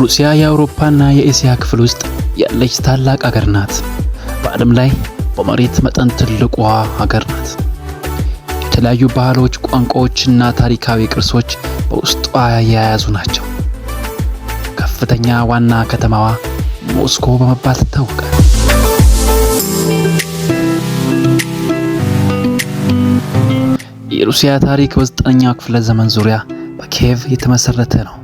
ሩሲያ የአውሮፓና የኤስያ ክፍል ውስጥ ያለች ታላቅ ሀገር ናት። በዓለም ላይ በመሬት መጠን ትልቋ ሀገር ናት። የተለያዩ ባህሎች፣ ቋንቋዎችና ታሪካዊ ቅርሶች በውስጧ የያዙ ናቸው። ከፍተኛ ዋና ከተማዋ ሞስኮ በመባል ትታወቃለች። የሩሲያ ታሪክ በ9ኛው ክፍለ ዘመን ዙሪያ በኪየቭ የተመሰረተ ነው።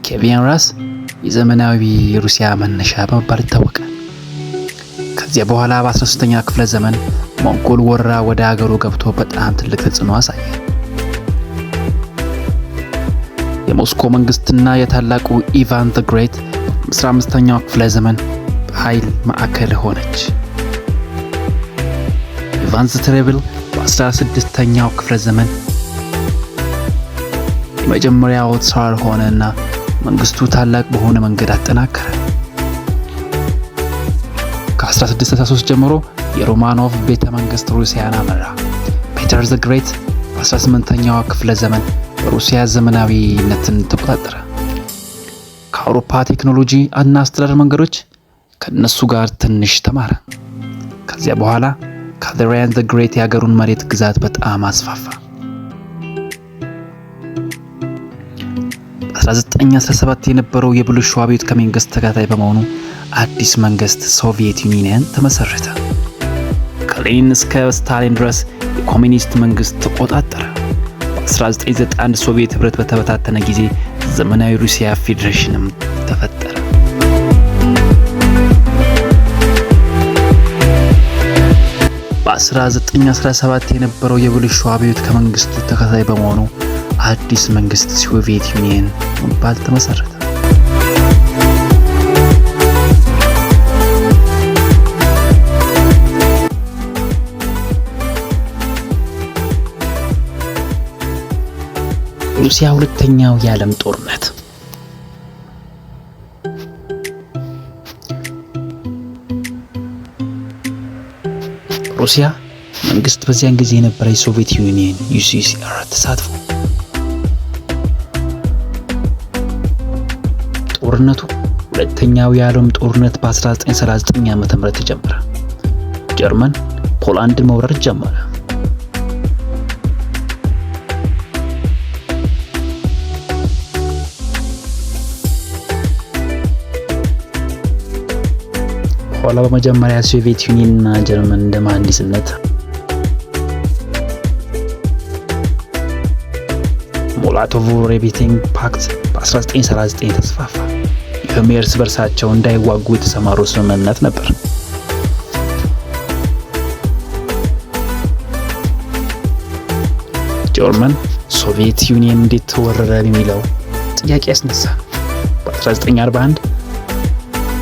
ኪየቪያን ራስ የዘመናዊ ሩሲያ መነሻ በመባል ይታወቃል። ከዚያ በኋላ በ13ኛው ክፍለ ዘመን ሞንጎል ወረራ ወደ ሀገሩ ገብቶ በጣም ትልቅ ተጽዕኖ አሳየ። የሞስኮ መንግስትና የታላቁ ኢቫን ዘ ግሬት በ15ኛው ክፍለ ዘመን በኃይል ማዕከል ሆነች። ኢቫን ዘ ተሬብል በ16ኛው ክፍለ ዘመን የመጀመሪያው ጻር ሆነና መንግስቱ ታላቅ በሆነ መንገድ አጠናከረ። ከ1663 ጀምሮ የሮማኖቭ ቤተ መንግስት ሩሲያን አመራ። ፔተር ዘ ግሬት በ18ኛው ክፍለ ዘመን በሩሲያ ዘመናዊነትን ተቆጣጠረ። ከአውሮፓ ቴክኖሎጂ እና አስተዳደር መንገዶች ከነሱ ጋር ትንሽ ተማረ። ከዚያ በኋላ ካድሪያን ዘ ግሬት የሀገሩን መሬት ግዛት በጣም አስፋፋ። በ1917 የነበረው የብልሹ አብዮት ከመንግስት ተከታይ በመሆኑ አዲስ መንግስት ሶቪየት ዩኒየን ተመሰረተ። ከሌኒን እስከ ስታሊን ድረስ የኮሚኒስት መንግስት ተቆጣጠረ። በ1991 ሶቪየት ህብረት በተበታተነ ጊዜ ዘመናዊ ሩሲያ ፌዴሬሽንም ተፈጠረ። በ1917 የነበረው የብልሹ አብዮት ከመንግስቱ ተከታይ በመሆኑ አዲስ መንግስት ሶቪየት ዩኒየን መባል ተመሰረተ። ሩሲያ ሁለተኛው የዓለም ጦርነት። ሩሲያ መንግስት በዚያን ጊዜ የነበረ የሶቪየት ዩኒየን ዩሲሲአር ተሳትፎ። ጦርነቱ ሁለተኛው የዓለም ጦርነት በ1939 ዓ.ም ተጀመረ። ጀርመን ፖላንድን መውረር ጀመረ። ኋላ በመጀመሪያ ሶቪየት ዩኒየን እና ጀርመን እንደ መሐንዲስነት ሞሎቶቭ-ሪቤንትሮፕ ፓክት በ1939 ተስፋፋ። ይህም እርስ በርሳቸው እንዳይዋጉ የተሰማሩ ስምምነት ነበር። ጀርመን ሶቪየት ዩኒየን እንዴት ተወረረ የሚለው ጥያቄ ያስነሳ። በ1941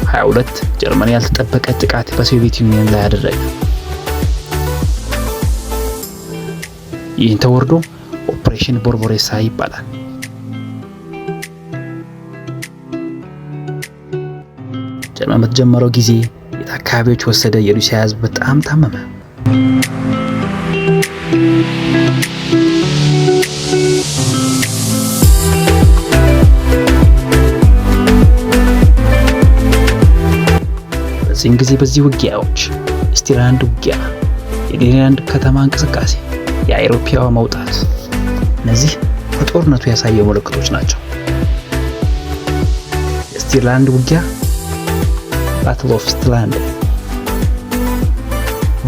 22 ጀርመን ያልተጠበቀ ጥቃት በሶቪየት ዩኒየን ላይ አደረገ። ይህን ተወርዶ ኦፕሬሽን ቦርቦሬሳ ይባላል። ጀርመን በተጀመረው ጊዜ የት አካባቢዎች ወሰደ። የሩሲያ ህዝብ በጣም ታመመ። በዚህን ጊዜ በዚህ ውጊያዎች ስቲራንድ ውጊያ፣ የሌኒንግራድ ከተማ እንቅስቃሴ፣ የአውሮፓዋ መውጣት እነዚህ በጦርነቱ ያሳየው ምልክቶች ናቸው። የስቲራንድ ውጊያ ባትል ኦፍ ስታሊንግራድ፣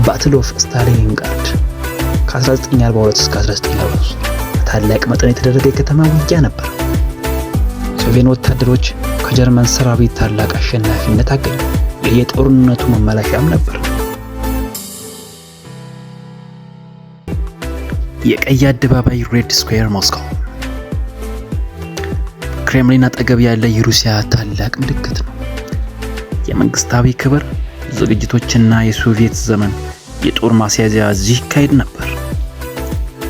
ባትል ኦፍ ስታሊንግራድ ከ1942 እስከ 1943 በታላቅ መጠን የተደረገ የከተማ ውጊያ ነበር። ሶቪየት ወታደሮች ከጀርመን ሰራዊት ታላቅ አሸናፊነት አገኙ። የጦርነቱ መመለሻም ነበር። የቀይ አደባባይ ሬድ ስኩዌር ሞስኮ ክሬምሊን አጠገብ ያለ የሩሲያ ታላቅ ምልክት ነው። የመንግስታዊ ክብር ዝግጅቶችና የሶቪየት ዘመን የጦር ማስያዣ እዚህ ይካሄድ ነበር።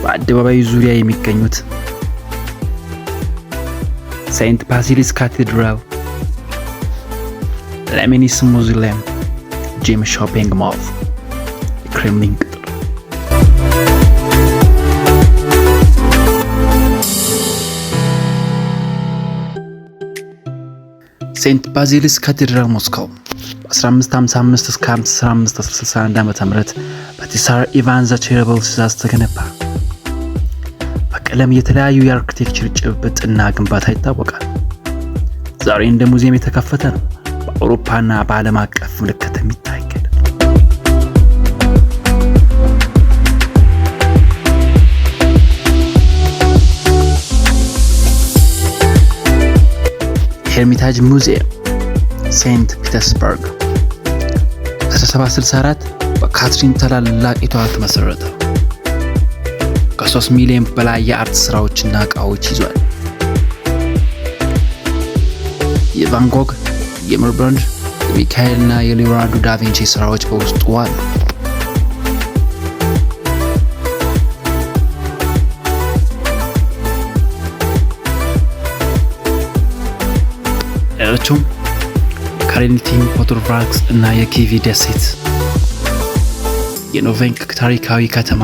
በአደባባዩ ዙሪያ የሚገኙት ሴንት ባሲሊስ ካቴድራል፣ ሌኒንስ ሙዚየም፣ ጂም ሾፒንግ ሞል፣ የክሬምሊን ቅጥር። ሴንት ባዚልስ ካቴድራል ሞስኮው በ1555 እስከ 1561 ዓ.ም በቲሳር ኢቫን ዘ ቴሪብል ትእዛዝ ተገነባ። በቀለም የተለያዩ የአርኪቴክቸር ጭብጥና ግንባታ ይታወቃል። ዛሬ እንደ ሙዚየም የተከፈተ ነው። በአውሮፓና በዓለም አቀፍ ምልክት የሚታይ ሄርሚታጅ ሙዚየም ሴንት ፒተርስበርግ 1764 በካትሪን ታላላቂቷ ተመሰረተ። ከ3 ሚሊዮን በላይ የአርት ስራዎችና ዕቃዎች ይዟል። የቫን ጎግ፣ የሬምብራንት፣ የሚካኤልና የሊዮናርዶ ዳቪንቺ ስራዎች በውስጡ አሉ። ሌሎቹም ካሬኒቲን ፖቶቭራክስ እና የኪቪ ደሴት፣ የኖቬንክ ታሪካዊ ከተማ፣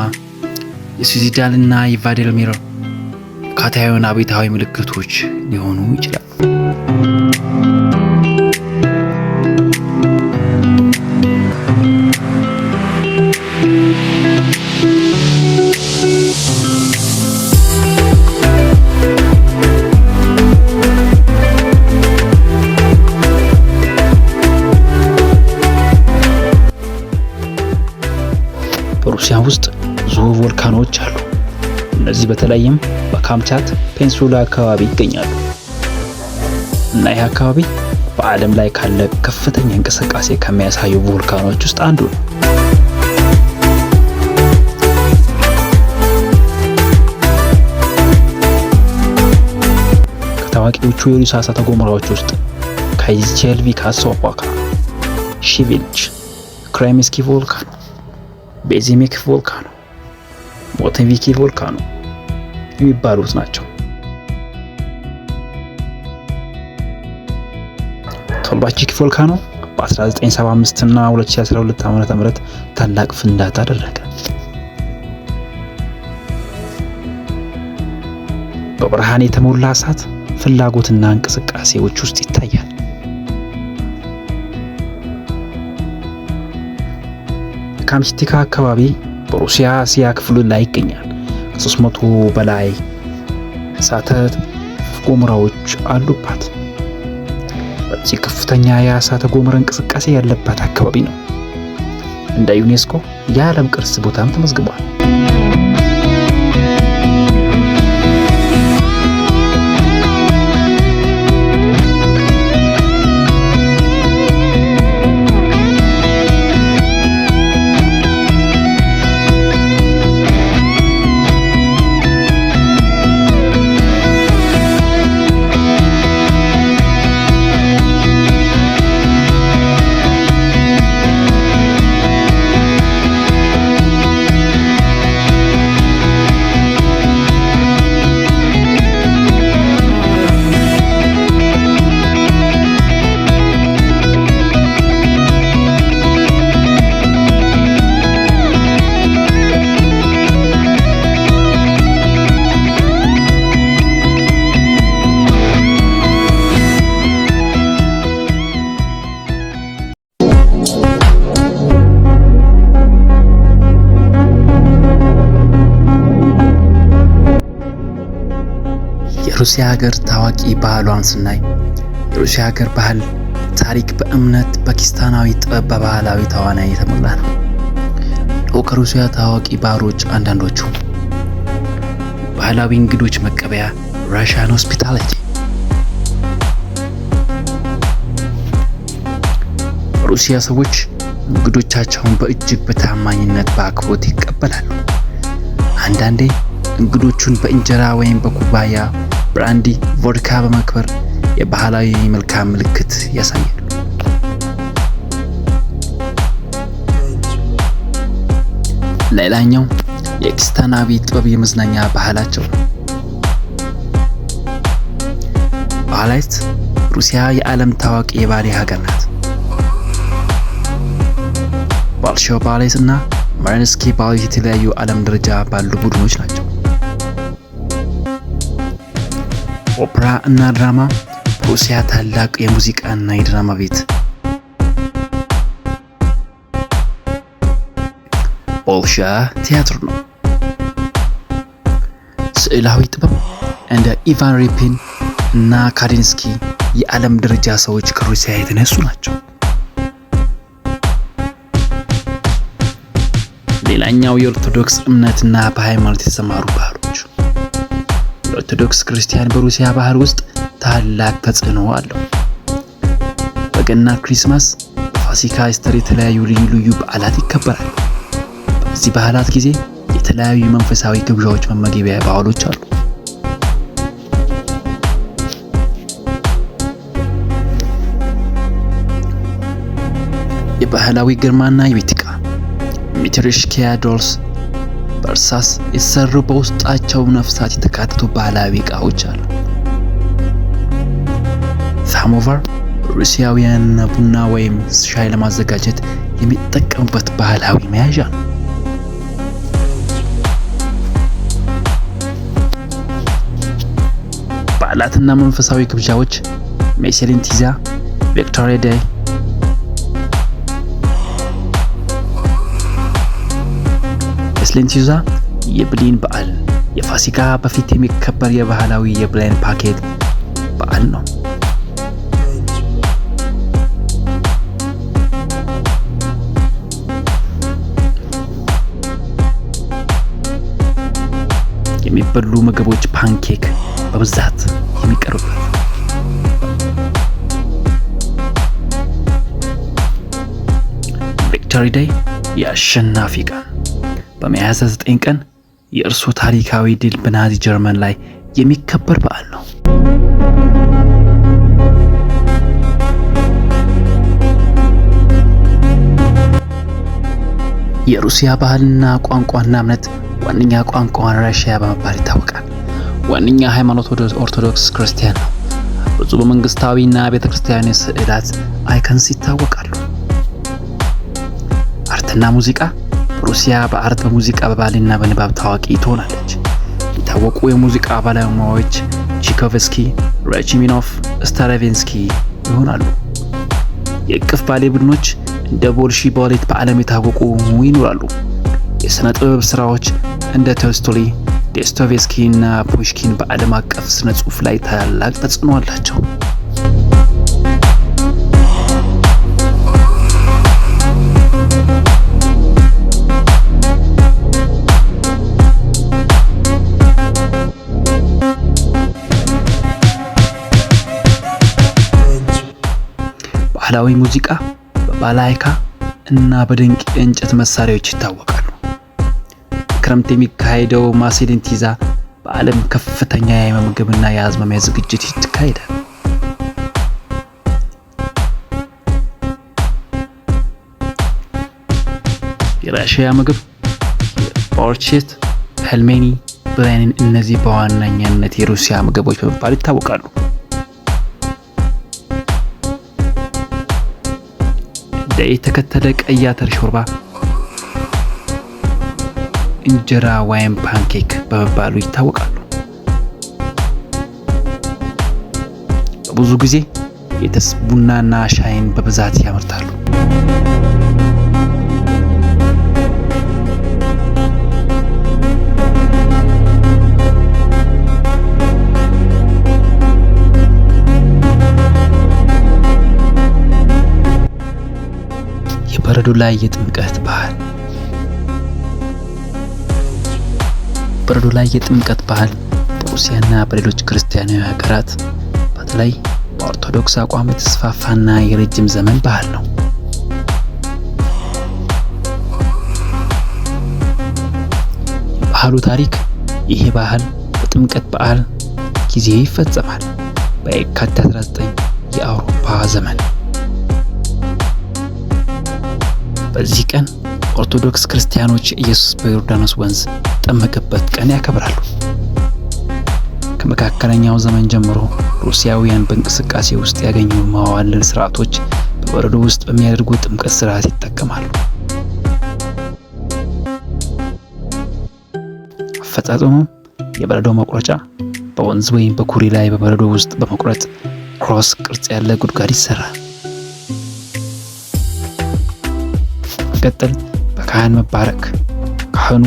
የሱዚዳል እና የቫልዲሚር ካታዮን አብዮታዊ ምልክቶች ሊሆኑ ይችላሉ። በሩሲያ ውስጥ ብዙ ቮልካኖች አሉ። እነዚህ በተለይም በካምቻት ፔኒንሱላ አካባቢ ይገኛሉ እና ይህ አካባቢ በዓለም ላይ ካለ ከፍተኛ እንቅስቃሴ ከሚያሳዩ ቮልካኖች ውስጥ አንዱ ነው። ከታዋቂዎቹ የሩሲያ እሳተ ገሞራዎች ውስጥ ካይዝቼልቪክ አሶፖካ፣ ሺቪልች፣ ክሬምስኪ ቮልካኖ፣ ቤዚሜክ ቮልካኖ፣ ሞቴቪኪ ቮልካኖ የሚባሉት ናቸው። ቶልባቺክ ቮልካኖ በ1975 እና 2012 ዓ.ም ታላቅ ፍንዳታ አደረገ። በብርሃን የተሞላ እሳት ፍላጎትና እንቅስቃሴዎች ውስጥ ይታያል። ካምቻትካ አካባቢ በሩሲያ እስያ ክፍል ላይ ይገኛል። ከ300 በላይ እሳተ ገሞራዎች አሉባት። በዚህ ከፍተኛ የእሳተ ገሞራ እንቅስቃሴ ያለባት አካባቢ ነው። እንደ ዩኔስኮ የዓለም ቅርስ ቦታም ተመዝግቧል። የሩሲያ ሀገር ታዋቂ ባህሏን ስናይ የሩሲያ ሀገር ባህል ታሪክ በእምነት፣ በክርስቲያናዊ ጥበብ፣ በባህላዊ ተዋናይ የተሞላ ነው። ከሩሲያ ታዋቂ ባህሎች አንዳንዶቹ ባህላዊ እንግዶች መቀበያ ራሽያን ሆስፒታሊቲ፣ ሩሲያ ሰዎች እንግዶቻቸውን በእጅግ በታማኝነት በአክብሮት ይቀበላሉ። አንዳንዴ እንግዶቹን በእንጀራ ወይም በኩባያ ብራንዲ ቮድካ በመክበር የባህላዊ መልካም ምልክት ያሳያሉ። ሌላኛው የክርስቲያናዊ ጥበብ የመዝናኛ ባህላቸው ነው። ባሌት ሩሲያ የዓለም ታዋቂ የባሌ ሀገር ናት። ባልሾይ ባሌት እና ማሪንስኪ ባሌት የተለያዩ ዓለም ደረጃ ባሉ ቡድኖች ናቸው። ኦፕራ እና ድራማ ሩሲያ ታላቅ የሙዚቃና የድራማ ቤት ቦልሾይ ቲያትር ነው። ስዕላዊ ጥበብ እንደ ኢቫን ሪፒን እና ካንዲንስኪ የዓለም ደረጃ ሰዎች ከሩሲያ የተነሱ ናቸው። ሌላኛው የኦርቶዶክስ እምነትና በሃይማኖት የተሰማሩ ባህሎች። የኦርቶዶክስ ክርስቲያን በሩሲያ ባህል ውስጥ ታላቅ ተጽዕኖ አለው። በገና፣ ክሪስማስ፣ በፋሲካ፣ ኢስተር የተለያዩ ልዩ በዓላት ይከበራሉ። በዚህ በዓላት ጊዜ የተለያዩ መንፈሳዊ ግብዣዎች፣ መመገቢያ ባህሎች አሉ። የባህላዊ ግርማና የቤት ዕቃ ሚትሪሽኪያ ዶልስ በእርሳስ የተሰሩ በውስጣቸው ነፍሳት የተካተቱ ባህላዊ ዕቃዎች አሉ። ሳሞቫር ሩሲያውያን ቡና ወይም ሻይ ለማዘጋጀት የሚጠቀሙበት ባህላዊ መያዣ ነው። በዓላትና መንፈሳዊ ግብዣዎች ሜሴሊንቲዛ፣ ቪክቶሪያ ዴይ፣ ሜሴሊንቲዛ የብሌን በዓል የፋሲካ በፊት የሚከበር የባህላዊ የብሌን ፓኬት በዓል ነው። የሚበሉ ምግቦች ፓንኬክ በብዛት የሚቀርቡበት። ቪክቶሪ ዴይ የአሸናፊ ቀን በሚያዝያ 9 ቀን የእርሱ ታሪካዊ ድል በናዚ ጀርመን ላይ የሚከበር በዓል ነው። የሩሲያ ባህልና ቋንቋና እምነት ዋነኛ ቋንቋን ራሽያ በመባል ይታወቃል። ዋነኛ ሃይማኖት ኦርቶዶክስ ክርስቲያን ነው። ብዙ በመንግስታዊና ቤተክርስቲያን ስዕላት አይከንስ ይታወቃሉ። አርትና ሙዚቃ ሩሲያ በአርት፣ በሙዚቃ፣ በባህልና በንባብ ታዋቂ ትሆናለች። የታወቁ የሙዚቃ ባለሙያዎች ቺኮቭስኪ፣ ራቺሚኖፍ፣ ስትራቪንስኪ ይሆናሉ። የእቅፍ ባሌ ቡድኖች እንደ ቦልሺ ባሌት በዓለም የታወቁ ይኖራሉ። የሥነ ጥበብ ሥራዎች እንደ ቶልስቶይ፣ ዶስቶቭስኪ እና ፑሽኪን በዓለም አቀፍ ስነ ጽሑፍ ላይ ታላቅ ተጽዕኖ አላቸው። ባህላዊ ሙዚቃ በባላይካ እና በድንቅ የእንጨት መሳሪያዎች ይታወቃሉ። ክረምት የሚካሄደው ሜሴሊንቲዛ በዓለም ከፍተኛ የምግብና የአዝማሚያ ዝግጅት ይካሄዳል። የራሽያ ምግብ ቦርቼት፣ ፔልሜኒ፣ ብሌንን እነዚህ በዋነኛነት የሩሲያ ምግቦች በመባል ይታወቃሉ። የተከተለ ቀይ አተር ሾርባ፣ እንጀራ ወይም ፓንኬክ በመባሉ ይታወቃሉ። በብዙ ጊዜ የተስ ቡናና ሻይን በብዛት ያመርታሉ። በረዶ ላይ የጥምቀት ባህል። በረዶ ላይ የጥምቀት ባህል በሩሲያና በሌሎች ክርስቲያናዊ ሀገራት በተለይ በኦርቶዶክስ አቋም የተስፋፋና የረጅም ዘመን ባህል ነው። ባህሉ ታሪክ ይሄ ባህል በጥምቀት በዓል ጊዜ ይፈጸማል። በየካቲት 19 የአውሮፓ ዘመን። በዚህ ቀን ኦርቶዶክስ ክርስቲያኖች ኢየሱስ በዮርዳኖስ ወንዝ ጠመቀበት ቀን ያከብራሉ። ከመካከለኛው ዘመን ጀምሮ ሩሲያውያን በእንቅስቃሴ ውስጥ ያገኙ ማዋለል ስርዓቶች በበረዶ ውስጥ በሚያደርጉ ጥምቀት ስርዓት ይጠቀማሉ። አፈጻጸሙ የበረዶ መቁረጫ በወንዝ ወይም በኩሬ ላይ በበረዶ ውስጥ በመቁረጥ ክሮስ ቅርጽ ያለ ጉድጓድ ይሰራል። በመቀጠል በካህን መባረክ፣ ካህኑ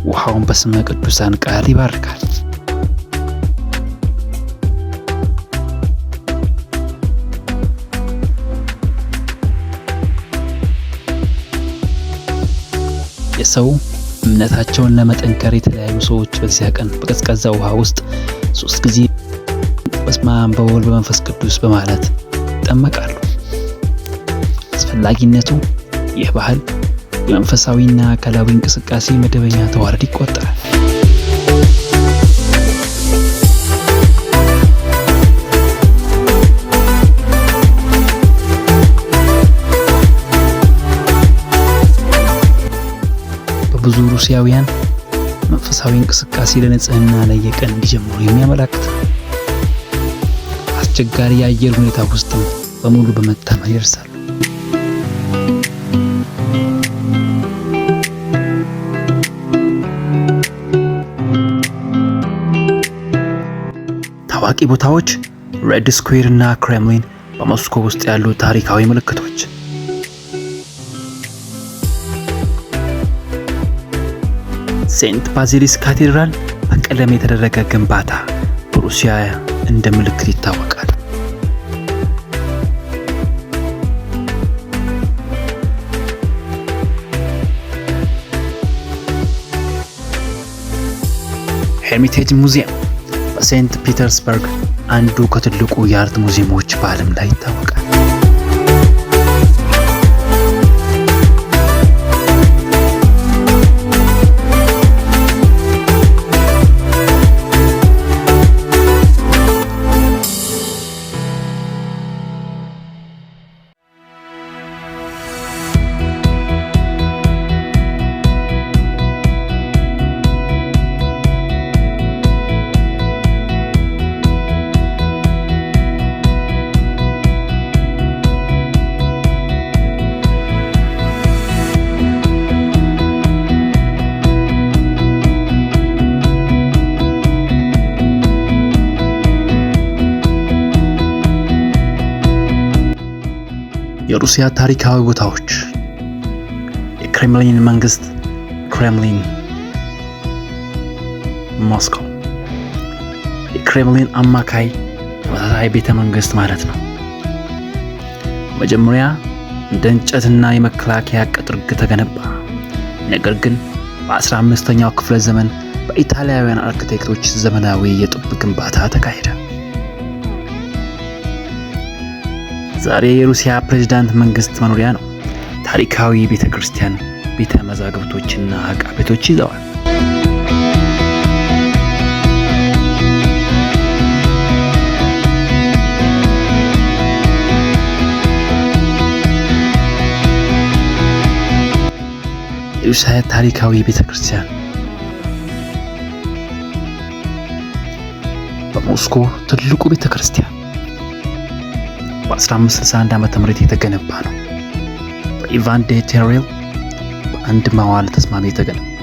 ውሃውን በስመ ቅዱሳን ቃል ይባርካል። የሰው እምነታቸውን ለመጠንከር የተለያዩ ሰዎች በዚያ ቀን በቀዝቃዛ ውሃ ውስጥ 3 ጊዜ በስመ አብ በወልድ በመንፈስ ቅዱስ በማለት ይጠመቃሉ። አስፈላጊነቱ ይህ ባህል የመንፈሳዊና አካላዊ እንቅስቃሴ መደበኛ ተዋረድ ይቆጠራል። ብዙ ሩሲያውያን መንፈሳዊ እንቅስቃሴ ለንጽህና ለየቀን እንዲጀምሩ የሚያመላክት ነው። አስቸጋሪ የአየር ሁኔታ ውስጥም በሙሉ በመታመን ይደርሳሉ። ታዋቂ ቦታዎች ሬድ ስኩዌር እና ክሬምሊን በሞስኮ ውስጥ ያሉ ታሪካዊ ምልክቶች። ሴንት ባዚሊስ ካቴድራል በቀለም የተደረገ ግንባታ በሩሲያ እንደ ምልክት ይታወቃል። ሄርሚቴጅ ሙዚየም በሴንት ፒተርስበርግ አንዱ ከትልቁ የአርት ሙዚየሞች በዓለም ላይ ይታወቃል። የሩሲያ ታሪካዊ ቦታዎች የክሬምሊን መንግስት ክሬምሊን ሞስኮ የክሬምሊን አማካይ ተመሳሳይ ቤተ መንግስት ማለት ነው። መጀመሪያ እንደ እንጨትና የመከላከያ ቅጥር ተገነባ። ነገር ግን በ15ኛው ክፍለ ዘመን በኢጣሊያውያን አርኪቴክቶች ዘመናዊ የጡብ ግንባታ ተካሄደ። ዛሬ የሩሲያ ፕሬዝዳንት መንግስት መኖሪያ ነው። ታሪካዊ ቤተክርስቲያን፣ ቤተ መዛግብቶችና ዕቃ ቤቶች ይዘዋል። የሩሲያ ታሪካዊ ቤተክርስቲያን በሞስኮ ትልቁ ቤተክርስቲያን በ1561 ዓ.ም የተገነባ ነው። በኢቫን ዴ ቴሬል በአንድ መዋዕለ ተስማሚ የተገነባ